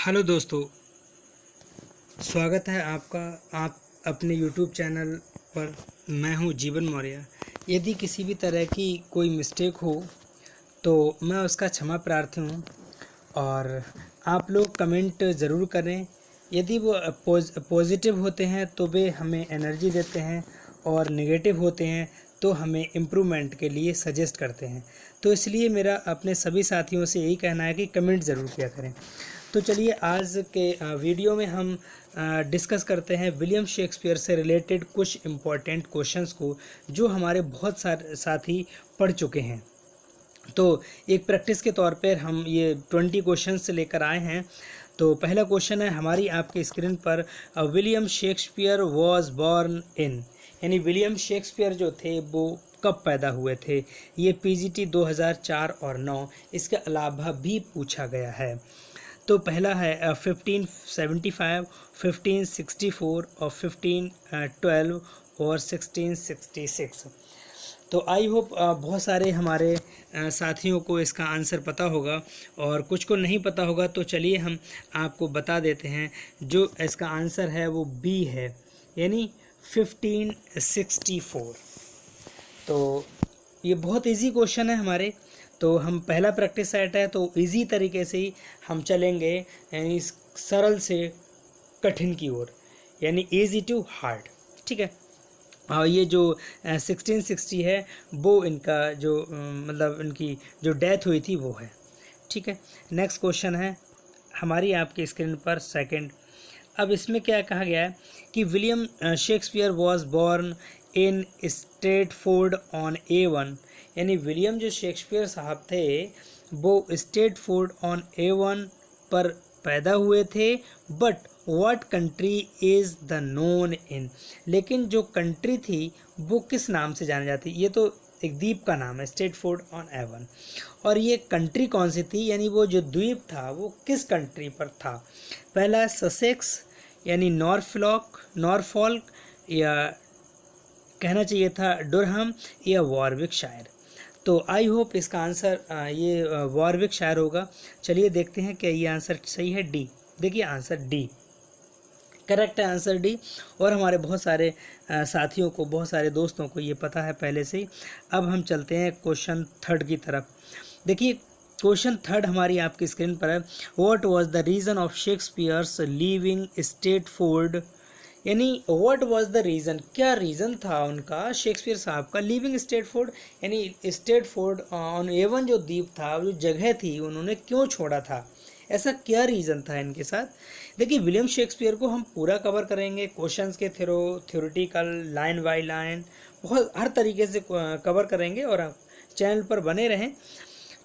Hello दोस्तों, स्वागत है आपका आप अपने यूट्यूब चैनल पर। मैं हूं जीवन मौर्य। यदि किसी भी तरह की कोई मिस्टेक हो तो मैं उसका क्षमा प्रार्थी हूं और आप लोग कमेंट ज़रूर करें। यदि वो पॉजिटिव होते हैं तो वे हमें एनर्जी देते हैं और नेगेटिव होते हैं तो हमें इम्प्रूवमेंट के लिए सजेस्ट करते हैं। तो इसलिए मेरा अपने सभी साथियों से यही कहना है कि कमेंट ज़रूर किया करें। तो चलिए आज के वीडियो में हम डिस्कस करते हैं विलियम शेक्सपियर से रिलेटेड कुछ इम्पॉर्टेंट क्वेश्चंस को जो हमारे बहुत सारे साथी पढ़ चुके हैं। तो एक प्रैक्टिस के तौर पर हम ये 20 क्वेश्चंस लेकर आए हैं। तो पहला क्वेश्चन है हमारी आपके स्क्रीन पर, William Shakespeare was born in, यानी विलियम शेक्सपियर जो थे वो कब पैदा हुए थे। ये पीजीटी 2004 और 9 इसके अलावा भी पूछा गया है। तो पहला है 1575, 1564 और 1512 और 1666। तो आई होप बहुत सारे हमारे साथियों को इसका आंसर पता होगा और कुछ को नहीं पता होगा। तो चलिए हम आपको बता देते हैं। जो इसका आंसर है वो बी है, यानी 1564। तो ये बहुत इजी क्वेश्चन है हमारे। तो हम पहला प्रैक्टिस सेट है तो इजी तरीके से ही हम चलेंगे, यानी सरल से कठिन की ओर, यानी इजी टू हार्ड। ठीक है। और ये जो 1660 है वो इनका जो मतलब इनकी जो डेथ हुई थी वो है। ठीक है। नेक्स्ट क्वेश्चन है हमारी आपके स्क्रीन पर सेकंड। अब इसमें क्या कहा गया है कि William Shakespeare was born in Stafford on A1, यानी विलियम जो शेक्सपियर साहब थे वो स्टेटफोर्ड ऑन A1 पर पैदा हुए थे। But what country is the known in, लेकिन जो कंट्री थी वो किस नाम से जानी जाती। ये तो एक द्वीप का नाम है, स्टेटफोर्ड ऑन A1, और ये कंट्री कौन सी थी, यानी वो जो द्वीप था वो किस कंट्री पर था। पहला है ससेक्स, यानी नॉरफॉल्क, या कहना चाहिए था डुरहम, या वॉरविकशायर। तो आई होप इसका आंसर ये वॉरविकशायर होगा। चलिए देखते हैं क्या ये आंसर सही है। डी, देखिए आंसर डी करेक्ट है, आंसर डी। और हमारे बहुत सारे साथियों को, बहुत सारे दोस्तों को ये पता है पहले से ही। अब हम चलते हैं क्वेश्चन थर्ड की तरफ। देखिए क्वेश्चन थर्ड हमारी आपकी स्क्रीन पर है। What was the reason of Shakespeare's leaving Stratford, यानी व्हाट वाज द रीज़न, क्या रीज़न था उनका शेक्सपियर साहब का लीविंग स्टेटफोर्ड, यानी स्टेटफोर्ड ऑन A1 जो द्वीप था, जो जगह थी, उन्होंने क्यों छोड़ा था, ऐसा क्या रीज़न था इनके साथ। देखिए विलियम शेक्सपियर को हम पूरा कवर करेंगे क्वेश्चंस के through, theoretical, line by line, बहुत हर तरीके से कवर करेंगे। और आप चैनल पर बने रहें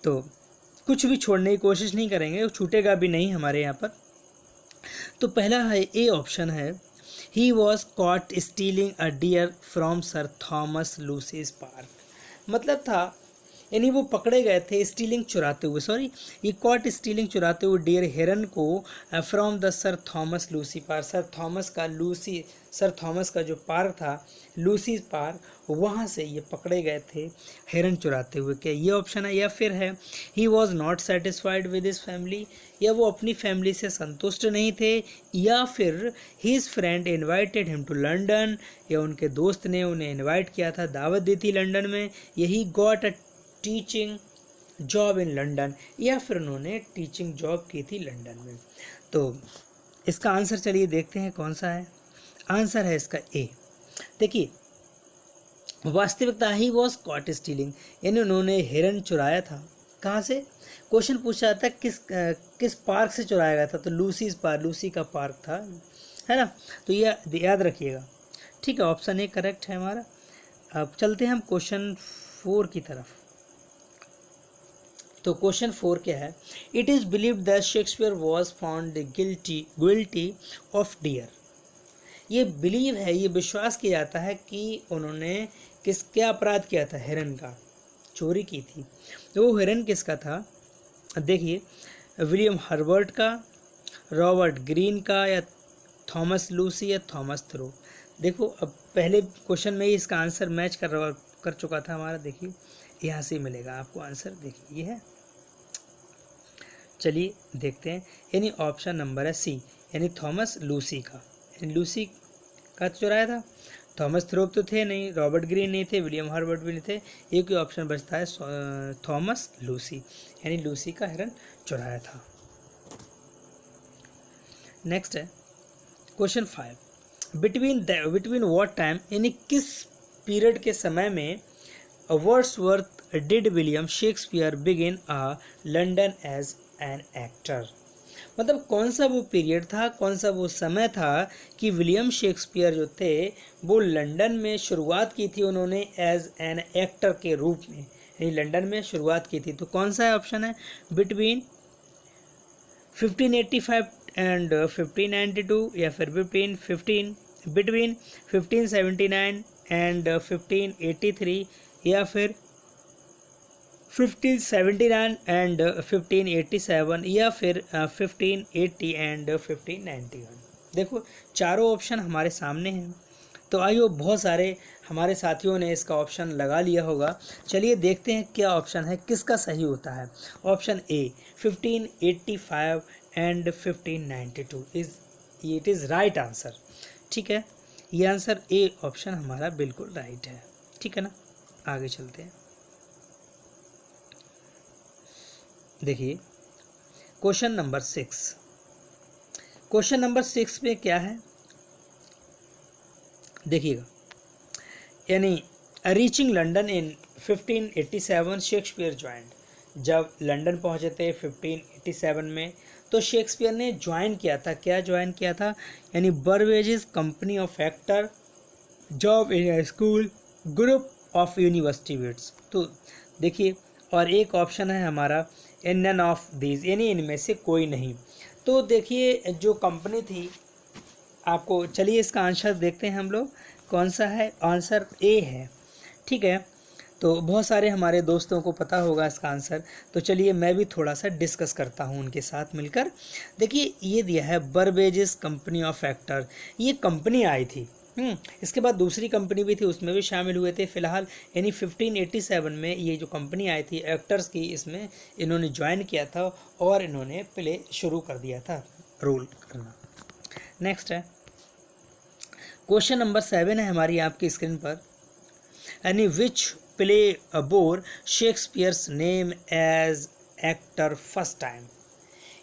तो कुछ भी छोड़ने की कोशिश नहीं करेंगे, छूटेगा भी नहीं हमारे यहाँ पर। तो पहला है ए ऑप्शन है, he was caught stealing a deer from Sir Thomas Lucy's park. मतलब था, यानी वो पकड़े गए थे स्टीलिंग चुराते हुए, सॉरी ये कॉट स्टीलिंग चुराते हुए डियर हेरन को from the sir Thomas Lucy park. Sir Thomas का जो पार्क था, लूसी पार्क, वहाँ से ये पकड़े गए थे हेरन चुराते हुए। क्या ये ऑप्शन है, या फिर है he was not satisfied with his family, या वो अपनी फैमिली से संतुष्ट नहीं थे, या फिर his friend invited him to London, या उनके दोस्त ने उन्हें इनवाइट किया था, दावत दी थी लंदन में, यही got a teaching job in London, या फिर उन्होंने टीचिंग जॉब की थी लंदन में। तो इसका आंसर चलिए देखते हैं कौन सा है। आंसर है इसका ए। देखिए वास्तविकता ही वॉज कॉट स्टीलिंग, यानी उन्होंने हिरन चुराया था। कहाँ से, क्वेश्चन पूछा था किस पार्क से चुराया गया था, तो लूसीज पार्क, लूसी का पार्क था, है ना। तो ये याद रखिएगा। ठीक है, ऑप्शन ए करेक्ट है हमारा। अब चलते हैं हम क्वेश्चन 4 की तरफ। तो क्वेश्चन 4 क्या है, it is believed that Shakespeare was found guilty of dear. ये बिलीव है, ये विश्वास किया जाता है कि उन्होंने क्या अपराध किया था, हिरन का चोरी की थी। तो वो हिरन किसका था, देखिए विलियम हर्बर्ट का, रॉबर्ट ग्रीन का, या थॉमस लूसी, या थॉमस थ्रो। देखो अब पहले क्वेश्चन में ही इसका आंसर मैच कर चुका था हमारा। देखिए यहाँ से मिलेगा आपको आंसर, देखिए ये है। चलिए देखते हैं, यानी ऑप्शन नंबर है सी, यानी थॉमस लूसी का। यानी लूसी का चुराया था, थॉमस थ्रोप तो थे नहीं, रॉबर्ट ग्रीन नहीं थे, विलियम हर्बर्ट भी नहीं थे, एक ही ऑप्शन बचता है थॉमस लूसी, यानी लूसी का हिरन चुराया था। नेक्स्ट है क्वेश्चन 5, बिटवीन व्हाट टाइम, यानी किस पीरियड के समय में Wordsworth did William Shakespeare begin a London as an actor. मतलब कौन सा वो पीरियड था, कौन सा वो समय था कि विलियम शेक्सपियर जो थे वो लंदन में शुरुआत की थी उन्होंने एज एन एक्टर के रूप में, यानी लंदन में शुरुआत की थी। तो कौन सा है ऑप्शन है, बिटवीन 1585 एंड 1592, या फिर बिटवीन 1579 एंड 1583, या फिर 1579 एंड 1587, या फिर 1580 एंड 1591। देखो चारों ऑप्शन हमारे सामने हैं, तो आइए बहुत सारे हमारे साथियों ने इसका ऑप्शन लगा लिया होगा। चलिए देखते हैं क्या ऑप्शन है, किसका सही होता है। Option A 1585 and 1592 it is right answer. ठीक है, ये आंसर ए ऑप्शन हमारा बिल्कुल राइट है। ठीक है ना, आगे चलते हैं। देखिए क्वेश्चन नंबर 6, क्वेश्चन नंबर 6 में क्या है देखिएगा, यानी रीचिंग लंदन इन 1587 शेक्सपियर ज्वाइंड। जब लंदन पहुंचे थे 1587 में, तो शेक्सपियर ने ज्वाइन किया था, क्या ज्वाइन किया था, यानी Burbage's company of actor, job in a school, group of university wits. तो देखिए, और एक ऑप्शन है हमारा नन ऑफ दीज, यानी इनमें से कोई नहीं। तो देखिए जो कंपनी थी आपको, चलिए इसका आंसर देखते हैं हम लोग, कौन सा है, आंसर ए है। ठीक है, तो बहुत सारे हमारे दोस्तों को पता होगा इसका आंसर, तो चलिए मैं भी थोड़ा सा डिस्कस करता हूँ उनके साथ मिलकर। देखिए ये दिया है बर्बेजेस कंपनी ऑफ एक्टर, ये कंपनी आई थी। इसके बाद दूसरी कंपनी भी थी, उसमें भी शामिल हुए थे फिलहाल, यानी 1587 में ये जो कंपनी आई थी एक्टर्स की, इसमें इन्होंने ज्वाइन किया था और इन्होंने प्ले शुरू कर दिया था रोल करना। नेक्स्ट है क्वेश्चन नंबर 7 है हमारी आपकी स्क्रीन पर, यानी which play bore Shakespeare's name as actor first time.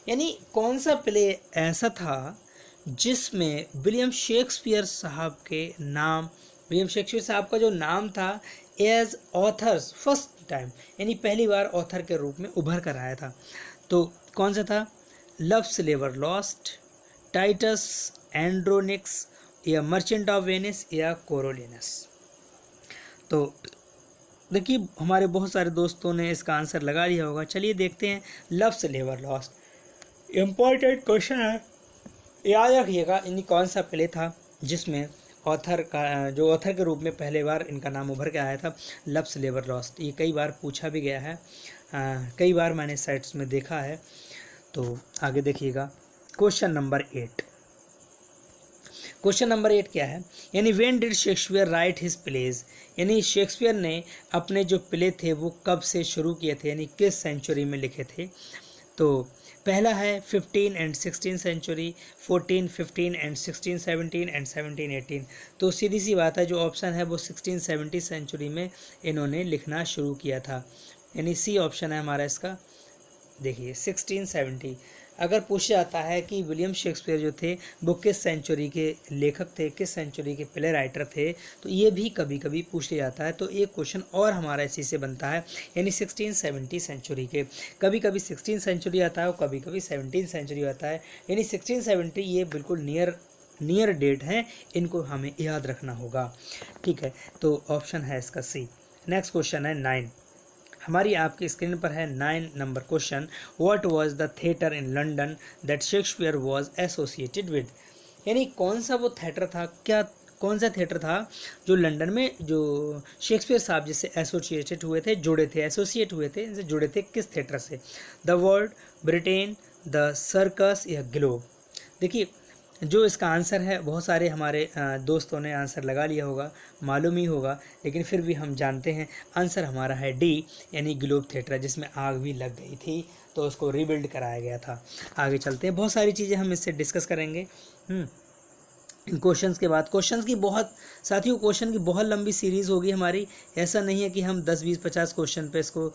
यानी कौन सा प्ले ऐसा था जिसमें विलियम शेक्सपियर साहब के नाम, विलियम शेक्सपियर साहब का जो नाम था एज ऑथर्स फर्स्ट टाइम, यानी पहली बार ऑथर के रूप में उभर कर आया था। तो कौन सा था, लव स्लेवर लॉस्ट, टाइटस एंड्रोनिक्स, या मर्चेंट ऑफ वेनिस, या कोरोलिनस। तो देखिए हमारे बहुत सारे दोस्तों ने इसका आंसर लगा लिया होगा। चलिए देखते हैं, लव स्लेवर लॉस्ट इम्पॉर्टेंट क्वेश्चन है, याद रखिएगा। इन्हीं कौन सा प्ले था जिसमें ऑथर का, जो ऑथर के रूप में पहले बार इनका नाम उभर के आया था, लव स्लेवर लॉस्ट। ये कई बार पूछा भी गया है, कई बार मैंने साइट्स में देखा है। तो आगे देखिएगा क्वेश्चन नंबर 8, क्वेश्चन नंबर 8 क्या है, यानी when did Shakespeare write his plays, यानी शेक्सपियर ने अपने जो प्ले थे वो कब से शुरू किए थे, यानी किस सेंचुरी में लिखे थे। तो पहला है 15 एंड 16 सेंचुरी, 14, 15 एंड 16, 17 एंड 17, 18। तो सीधी सी बात है, जो ऑप्शन है वो 1670 सेंचुरी में इन्होंने लिखना शुरू किया था, यानी सी ऑप्शन है हमारा इसका। देखिए 1670। अगर पूछा जाता है कि विलियम शेक्सपियर जो थे वो किस सेंचुरी के लेखक थे, किस सेंचुरी के प्ले राइटर थे, तो ये भी कभी कभी पूछ लिया जाता है। तो एक क्वेश्चन और हमारा इसी से बनता है, यानी 1670 सेंचुरी के। कभी कभी 16 सेंचुरी आता है और कभी कभी 17 सेंचुरी आता है, यानी 1670 ये बिल्कुल नियर डेट है, इनको हमें याद रखना होगा। ठीक है, तो ऑप्शन है इसका सी। नेक्स्ट क्वेश्चन है 9, हमारी आपकी स्क्रीन पर है 9 number question, what was the theatre in London that Shakespeare was associated with, यानी कौन सा वो थिएटर था, क्या कौन सा थिएटर था जो लंदन में जो शेक्सपियर साहब जिससे एसोसिएटेड हुए थे, जुड़े थे, एसोसिएट हुए थे, इनसे जुड़े थे किस थिएटर से, the world, Britain, the circus, या ग्लोब। देखिए जो इसका आंसर है, बहुत सारे हमारे दोस्तों ने आंसर लगा लिया होगा, मालूम ही होगा, लेकिन फिर भी हम जानते हैं आंसर हमारा है डी, यानी ग्लोब थिएटर, जिसमें आग भी लग गई थी तो उसको रीबिल्ड कराया गया था। आगे चलते हैं, बहुत सारी चीज़ें हम इससे डिस्कस करेंगे। क्वेश्चंस के बाद क्वेश्चंस की बहुत, साथियों क्वेश्चन की बहुत लंबी सीरीज़ होगी हमारी। ऐसा नहीं है कि हम 10 20 50 क्वेश्चन पे इसको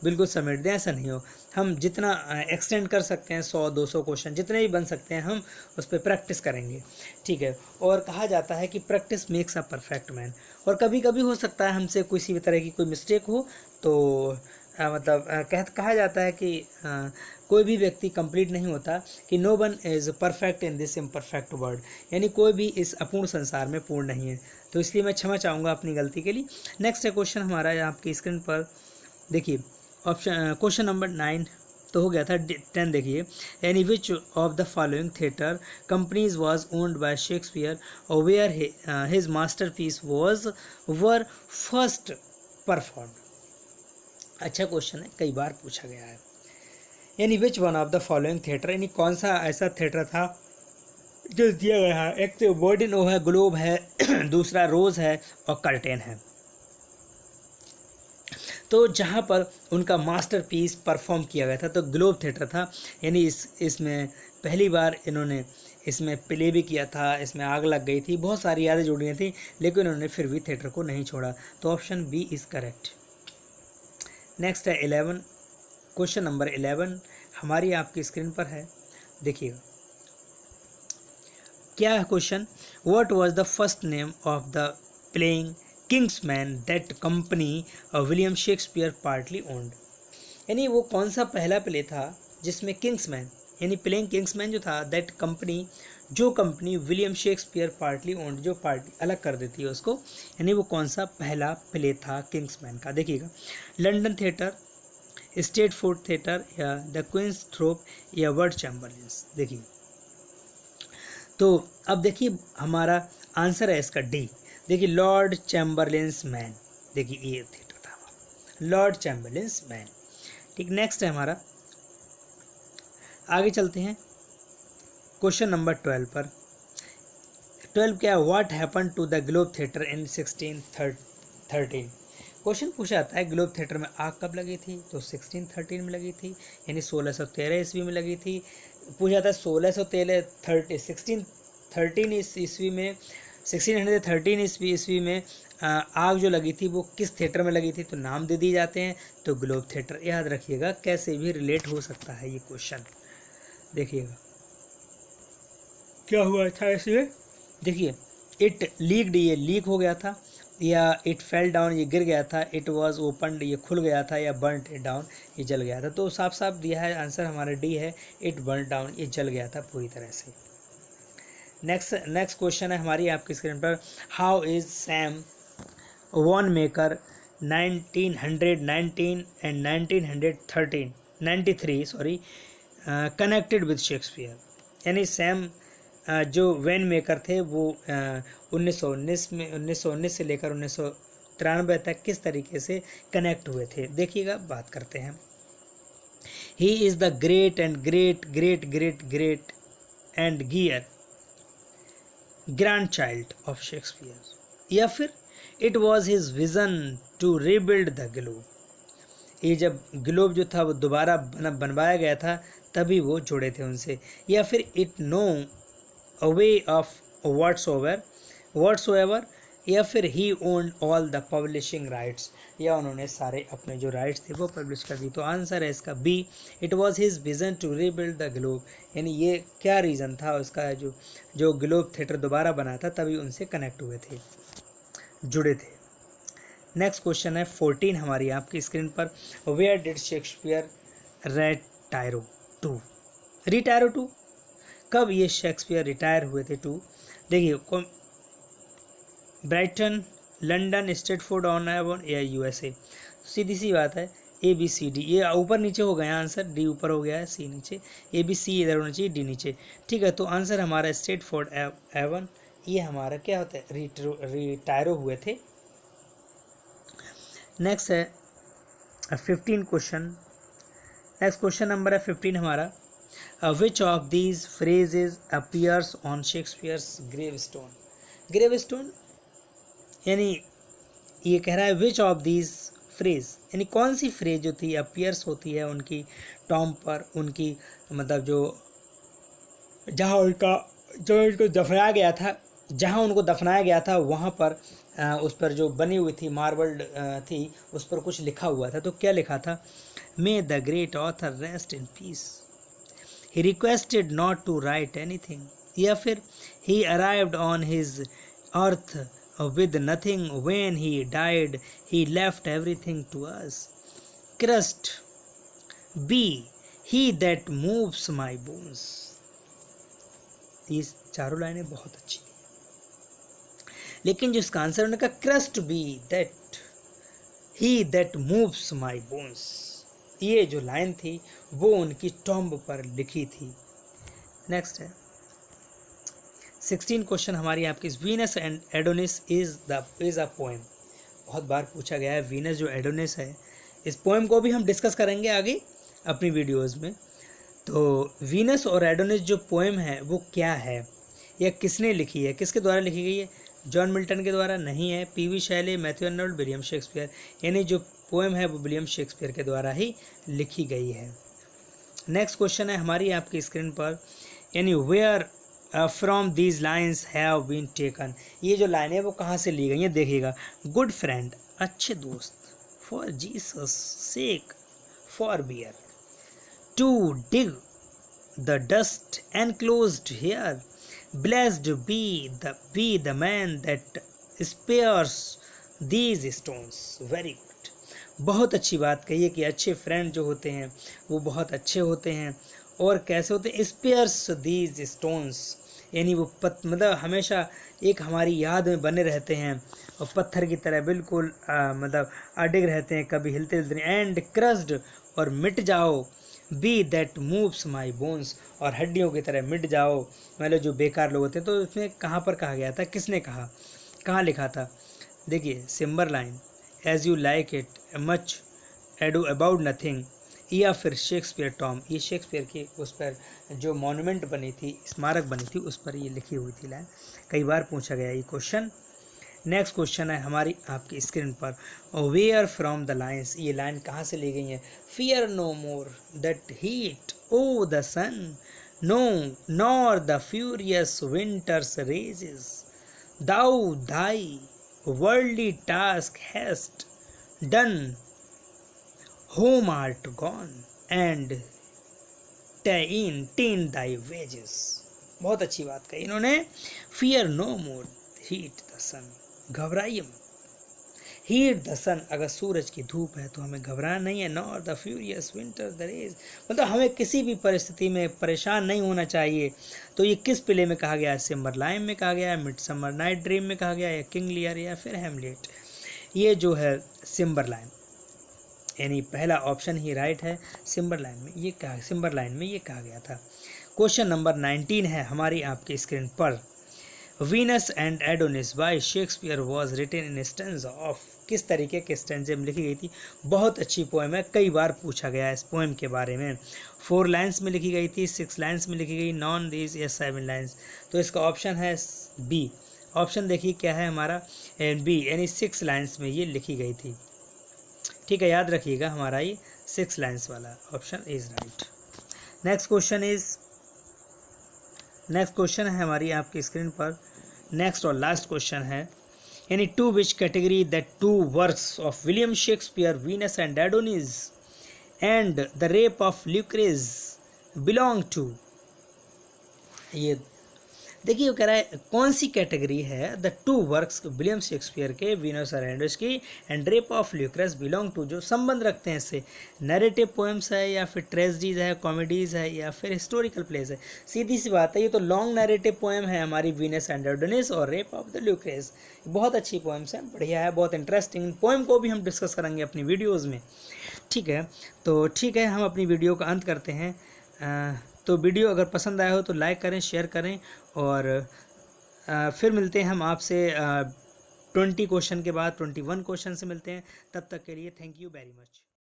बिल्कुल समेट दें, ऐसा नहीं हो। हम जितना एक्सटेंड कर सकते हैं, 100 200 क्वेश्चन जितने भी बन सकते हैं, हम उस पर प्रैक्टिस करेंगे, ठीक है। और कहा जाता है कि practice makes a perfect man. और कभी कभी हो सकता है हमसे किसी भी तरह की कोई मिस्टेक हो, तो कहा जाता है कि कोई भी व्यक्ति कंप्लीट नहीं होता, कि no one is perfect in this imperfect world, यानी कोई भी इस अपूर्ण संसार में पूर्ण नहीं है। तो इसलिए मैं क्षमा चाहूँगा अपनी गलती के लिए। नेक्स्ट है क्वेश्चन हमारा आपकी स्क्रीन पर, देखिए ऑप्शन क्वेश्चन नंबर 9 तो हो गया था। 10 देखिए, यानी which of the following theatre companies was owned by Shakespeare और where his masterpiece were first perform. अच्छा क्वेश्चन है, कई बार पूछा गया है। यानी which one of the following theatre, यानी कौन सा ऐसा थिएटर था जो दिया गया है। एक तो बोर्डिनो है, ग्लोब है, दूसरा रोज है और कर्टेन है। तो जहाँ पर उनका मास्टरपीस परफॉर्म किया गया था तो ग्लोब थिएटर था। यानी इसमें पहली बार इन्होंने इसमें प्ले भी किया था, इसमें आग लग गई थी, बहुत सारी यादें जुड़ी हुई थी, लेकिन उन्होंने फिर भी थिएटर को नहीं छोड़ा। तो option B is correct. Next है 11, क्वेश्चन नंबर 11 हमारी आपकी स्क्रीन पर है, देखिएगा क्या है question. What was the first name of the playing Kingsman that company William Shakespeare partly owned. यानी वो कौन सा पहला प्ले था जिसमें किंग्समैन, यानी प्लेइंग किंग्समैन जो था, दैट कंपनी, जो company William Shakespeare partly owned, जो पार्टी अलग कर देती है उसको, यानी वो कौन सा पहला प्ले था किंग्समैन का। देखिएगा, लंदन थिएटर, स्टेटफोर्ड थिएटर, या द क्वींस थ्रोप, या वर्ड चैम्बरलेंस। देखिए, तो अब देखिए हमारा आंसर है इसका डी। देखिए लॉर्ड चैम्बरलेंस मैन, देखिए ये थिएटर था लॉर्ड चैम्बरलेंस मैन, ठीक। नेक्स्ट है हमारा, आगे चलते हैं क्वेश्चन नंबर 12 पर। 12 क्या है, what happen to the Globe Theatre in 1613। Question पूछा जाता है ग्लोब थिएटर में आग कब लगी थी, तो 1613 में लगी थी, यानी 1613 ईस्वी में लगी थी। पूछा जाता है 1613 ईस्वी में, 1613 ईस्वी में आग जो लगी थी वो किस थिएटर में लगी थी, तो नाम दे दिए जाते हैं, तो ग्लोब थिएटर। याद रखिएगा, कैसे भी रिलेट हो सकता है ये क्वेश्चन। देखिएगा क्या हुआ था इसमें, देखिए इट लीक्ड, ये लीक हो गया था, या इट फेल डाउन, ये गिर गया था, इट वाज ओपनड, ये खुल गया था, या बर्नड डाउन, ये जल गया था। तो साफ साफ दिया है, आंसर हमारा डी है, इट बर्न डाउन, ये जल गया था पूरी तरह से। नेक्स्ट क्वेश्चन है हमारी आपकी स्क्रीन पर, how is Sam Wanamaker 1919 and 1993 connected with Shakespeare. यानी सैम जो वैन मेकर थे वो 1919 से लेकर 1993 तक किस तरीके से कनेक्ट हुए थे, देखिएगा बात करते हैं। He is the great and great great great great and gear grandchild of Shakespeare, या फिर it was his vision to rebuild the Globe. ये जब ग्लोब जो था वो दोबारा बनवाया गया था तभी वो जुड़े थे उनसे, या फिर it know a way of whatsoever, या फिर he owned all the publishing rights, या उन्होंने सारे अपने जो राइट्स थे वो पब्लिश कर दी। तो आंसर है इसका B, it was his vision to rebuild the Globe. यानी ये क्या रीज़न था उसका, जो ग्लोब थिएटर दोबारा बना था तभी उनसे कनेक्ट हुए थे, जुड़े थे। नेक्स्ट क्वेश्चन है 14 हमारी आपकी स्क्रीन पर, where did Shakespeare retire to, कब ये शेक्सपियर रिटायर हुए थे टू। देखिए Brighton, London, Stratford on Avon, या यूएसए। सीधी सी बात है, ए बी सी डी, ये ऊपर नीचे हो गया आंसर, डी ऊपर हो गया है, सी नीचे, ए बी सी इधर होना चाहिए, डी नीचे, ठीक है। तो आंसर हमारा स्टेटफोर्ड एवॉन, ये हमारा क्या होता है, रिटायरो हुए थे। नेक्स्ट है 15 क्वेश्चन, नेक्स्ट क्वेश्चन नंबर है 15 हमारा, which of these phrases appears on Shakespeare's gravestone. Gravestone यानी ये कह रहा है विच ऑफ दीज फ्रेज, यानी कौन सी फ्रेज जो थी अपीयर्स होती है उनकी टॉम पर, उनकी मतलब जो जहाँ उनका जो इनको दफनाया गया था, जहाँ उनको दफनाया गया था वहाँ पर उस पर जो बनी हुई थी मार्बल्ड थी, उस पर कुछ लिखा हुआ था। तो क्या लिखा था? May the great author rest in peace, he requested not to write anything, या फिर he arrived on his earth with nothing when he died, he left everything to us. Crust be he that moves my bones. ये चारों लाइनें बहुत अच्छी, लेकिन जो इसका आंसर उन्होंने कहा curst be that he that moves my bones, ये जो लाइन थी वो उनकी टॉम्ब पर लिखी थी। नेक्स्ट है 16 क्वेश्चन हमारी आपकी, Venus and Adonis is a poem. बहुत बार पूछा गया है। वीनस जो एडोनिस है, इस पोएम को भी हम डिस्कस करेंगे आगे अपनी वीडियोस में। तो वीनस और एडोनिस जो पोएम है वो क्या है, या किसने लिखी है, किसके द्वारा लिखी गई है? जॉन मिल्टन के द्वारा नहीं है, PV Shelley, Matthew Arnold, William Shakespeare, यानी जो पोएम है वो विलियम शेक्सपियर के द्वारा ही लिखी गई है। नेक्स्ट क्वेश्चन है हमारी आपकी स्क्रीन पर, यानी where from these lines have been taken, ये जो लाइन है वो कहाँ से ली गई है? देखिएगा, गुड फ्रेंड, अच्छे दोस्त, for Jesus sake, for bear, to dig the dust enclosed here, blessed be the man that spares these stones. Very good, बहुत अच्छी बात कही है कि अच्छे फ्रेंड जो होते हैं वो बहुत अच्छे होते हैं, और कैसे होते हैं? स्पेयर्स दीज स्टोन्स, यानी वो मतलब हमेशा एक हमारी याद में बने रहते हैं और पत्थर की तरह बिल्कुल मतलब अडिग रहते हैं, कभी हिलते हिलते नहीं। एंड क्रस्ड, और मिट जाओ, be that moves my bones, और हड्डियों की तरह मिट जाओ, मतलब जो बेकार लोग होते हैं। तो इसमें कहाँ पर कहा गया था, किसने कहा, कहाँ लिखा था? देखिए, Cymbeline, as you like it, much ado about nothing, या फिर शेक्सपियर टॉम, ये शेक्सपियर की उस पर जो मॉन्यूमेंट बनी थी, स्मारक बनी थी, उस पर ये लिखी हुई थी लाइन। कई बार पूछा गया ये क्वेश्चन। नेक्स्ट क्वेश्चन है हमारी आपकी स्क्रीन पर, वेयर फ्रॉम द लाइन्स, ये लाइन कहाँ से ली गई है? Fear no more that heat o the sun, no nor the furious winter's rages, thou thy worldly task hast done, home art gone and teen thy wages। बहुत अच्छी बात कही इन्होंने। fear no more heat the sun, घबराइए मत। heat the sun, अगर सूरज की धूप है तो हमें घबराना नहीं है। nor the furious winter the rays, मतलब हमें किसी भी परिस्थिति में परेशान नहीं होना चाहिए। तो ये किस प्ले में कहा गया है? सिम्बर लाइन में कहा गया है, मिडसमर नाइट ड्रीम में कहा गया है, या किंग लियर, या फिर हैमलेट। ये जो है सिम्बर लाइन, यानी पहला ऑप्शन ही राइट है। सिम्बर लाइन में ये कहा, सिम्बर लाइन में ये कहा गया था। क्वेश्चन नंबर 19 है हमारी आपकी स्क्रीन पर, Venus and Adonis by Shakespeare was written in stanza of, किस तरीके के स्टैंजे में लिखी गई थी? बहुत अच्छी पोएम है, कई बार पूछा गया है इस पोएम के बारे में। 4 लाइन्स में लिखी गई थी, 6 लाइन्स में लिखी गई, नॉन दीज, या 7 लाइन्स। तो इसका ऑप्शन है बी। ऑप्शन देखिए क्या है हमारा, बी, यानी 6 लाइन्स में ये लिखी गई थी। ठीक है, याद रखिएगा हमारा ये 6 लाइन्स वाला option is right. Next question है हमारी आपकी स्क्रीन पर, नेक्स्ट और लास्ट क्वेश्चन है, यानी to which category the 2 works of William Shakespeare, Venus and Adonis and the rape of Lucrece belong to. ये देखिए वो कह रहा है कौन सी कैटेगरी है द 2 वर्क्स विलियम शेक्सपियर के, वीनस और एडोनिस की, and rape of Lucrece belong to, जो संबंध रखते हैं इससे। नैरेटिव पोएम्स है, या फिर ट्रेजेडीज है, कॉमेडीज है, या फिर हिस्टोरिकल प्लेस है? सीधी सी बात है, ये तो लॉन्ग नैरेटिव पोएम है हमारी वीनस एंड एडोनिस, और रेप ऑफ द ल्यूक्रेस बहुत अच्छी पोएम्स है, बढ़िया है, बहुत इंटरेस्टिंग पोएम को भी हम डिस्कस करेंगे अपनी वीडियोज़ में। ठीक है, तो ठीक है, हम अपनी वीडियो का अंत करते हैं। तो वीडियो अगर पसंद आया हो तो लाइक करें, शेयर करें, और फिर मिलते हैं हम आपसे 20 क्वेश्चन के बाद 21 क्वेश्चन से मिलते हैं। तब तक के लिए थैंक यू वेरी मच।